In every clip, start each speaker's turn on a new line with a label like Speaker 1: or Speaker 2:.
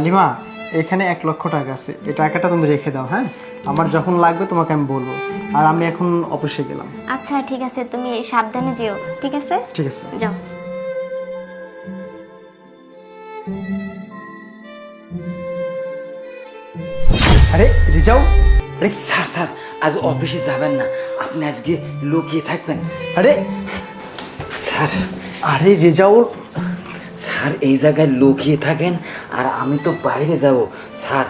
Speaker 1: Lima, এখানে 1,00,000 টাকা আছে, এই টাকাটা তুমি রেখে দাও। হ্যাঁ, আমার যখন লাগবে তোমাকে আমি বলবো। আর আমি এখন অফিসে গেলাম।
Speaker 2: আচ্ছা ঠিক আছে, তুমি সাবধানে যেও। ঠিক আছে,
Speaker 1: ঠিক আছে।
Speaker 2: যাও।
Speaker 1: আরে রিজাউ,
Speaker 3: আরে স্যার স্যার, আজ অফিসে যাবেন না, আপনি আজকে লুকিয়ে থাকবেন।
Speaker 1: আরে
Speaker 3: স্যার
Speaker 1: আরে রেজাউল,
Speaker 3: স্যার এই জায়গায় লুকিয়ে থাকেন, আর আমি তো বাইরে যাব। স্যার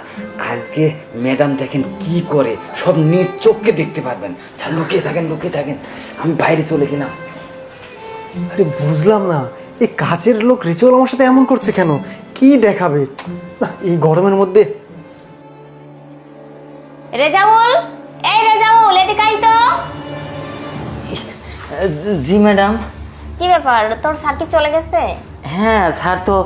Speaker 3: আজকে ম্যাডাম দেখেন কি করে, সব নিজ চোখকে দেখতে পারবেন। স্যার লুকিয়ে থাকেন, লুকিয়ে থাকেন, আমি বাইরে চলে গেলাম।
Speaker 1: আরে বুঝলাম না, এই কাজের লোক রিজাউল আমার সাথে এমন করছে কেন? কি দেখাবে না এই গরমের মধ্যে?
Speaker 2: রেজাউল, এই রেজাউল, এদিকে আই তো।
Speaker 3: জি ম্যাডাম।
Speaker 2: কি ব্যাপার, তোর স্যার কি চলে গেছে?
Speaker 3: হ্যাঁ স্যার তো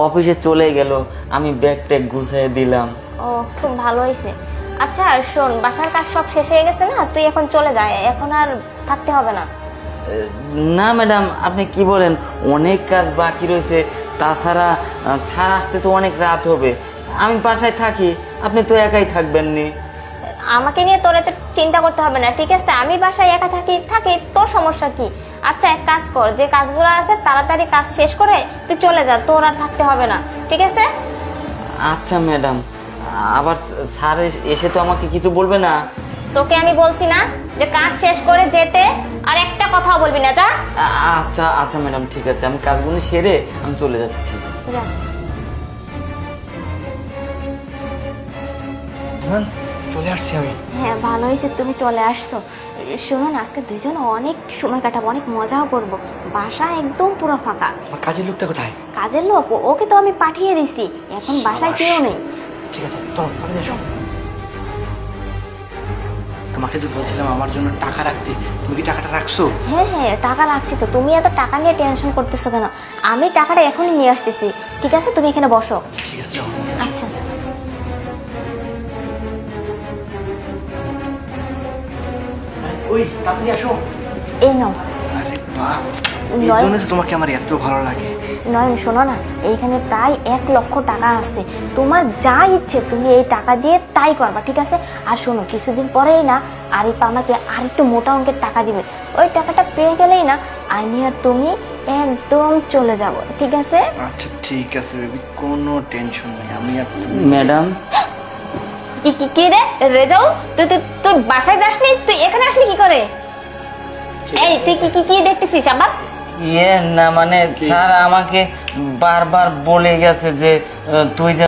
Speaker 3: অফিসে চলে গেল, আমি ব্যাগ ট্যাগ গুছিয়ে দিলাম।
Speaker 2: ও, খুব ভালো হয়েছে। আচ্ছা শোন, বাসার কাজ সব শেষ হয়ে গেছে না, তুই এখন চলে যা, এখন আর থাকতে হবে না।
Speaker 3: না ম্যাডাম, আপনি কি বলেন, অনেক কাজ বাকি রয়েছে। তাছাড়া স্যার আসতে তো অনেক রাত হবে, আমি বাসায় থাকি, আপনি তো একাই থাকবেন নি।
Speaker 2: আমাকে নিয়ে তোর এত চিন্তা করতে হবে না, ঠিক আছে? আমি বাসায় একা থাকি থাকি, তোর সমস্যা কি? আচ্ছা এক কাজ কর, যে কাজগুলো আছে তাড়াতাড়ি কাজ শেষ করে তুই চলে যা, তোর আর থাকতে হবে না, ঠিক আছে?
Speaker 3: আচ্ছা ম্যাডাম, আবার স্যার এসে তো আমাকে কিছু বলবে না?
Speaker 2: তোকে আমি বলছি না যে কাজ শেষ করে যেতে, আর একটা কথাও বলবি না, যা।
Speaker 3: আচ্ছা আচ্ছা ম্যাডাম, ঠিক আছে, আমি কাজগুলো সেরে আমি চলে যাচ্ছি।
Speaker 2: যা।
Speaker 1: চলে আসছি আমি।
Speaker 2: হ্যাঁ ভালো হয়েছে তুমি চলে আসছো। শোনো না, আজকে দুইজন অনেক সময় কাটাবো, অনেক মজাও করবো। বাসা একদম পুরো ফাঁকা।
Speaker 1: আমার কাজের লোকটা কোথায়?
Speaker 2: কাজের লোক ওকে তো আমি পাঠিয়ে দিছি, এখন বাসায় কেউ নেই।
Speaker 1: ঠিক আছে, চলো তাড়াতাড়ি এসো। তোমাকে যে বলছিলাম আমার জন্য টাকা রাখতে, তুমি কি টাকাটা রাখছো?
Speaker 2: হ্যাঁ হ্যাঁ, টাকা রাখছি তো। তুমি এত টাকা নিয়ে টেনশন করতেছো কেন? আমি টাকাটা এখনই নিয়ে আসতেছি, ঠিক আছে? তুমি এখানে বসো।
Speaker 1: ঠিক আছে, যাও।
Speaker 2: আচ্ছা।
Speaker 1: ওই তাড়াতাড়ি আসো।
Speaker 2: এই নাও।
Speaker 1: আরে বাহ, এই
Speaker 2: নয়।
Speaker 1: জন্য তো তোমাকে আমার এত ভালো লাগে।
Speaker 2: নয়ন শোনো না, এইখানে প্রায় 1,00,000 টাকা আছে। তোমার যা ইচ্ছে তুমি এই টাকা দিয়ে তাই করবা, ঠিক আছে? আর শোনো, কিছুদিন পরেই না আরিফ আমাকে আর একটু মোটা অঙ্কের টাকা দিবে। ওই টাকাটা পেয়ে গেলেই না আমি আর তুমি একদম চলে যাব, ঠিক আছে?
Speaker 1: আচ্ছা ঠিক আছে বেবি, কোনো টেনশন নেই, আমি আর তুমি।
Speaker 3: ম্যাডাম,
Speaker 2: কি কি কি রে রেজাউ, তুই তুই তুই বাসায় যাসনি, তুই এখানে আসলি কি করে? এই তুই কি কি কি দেখতেছিস আবার?
Speaker 3: ইয়ে না মানে স্যার আমাকে বারবার বলে গেছে যে তুই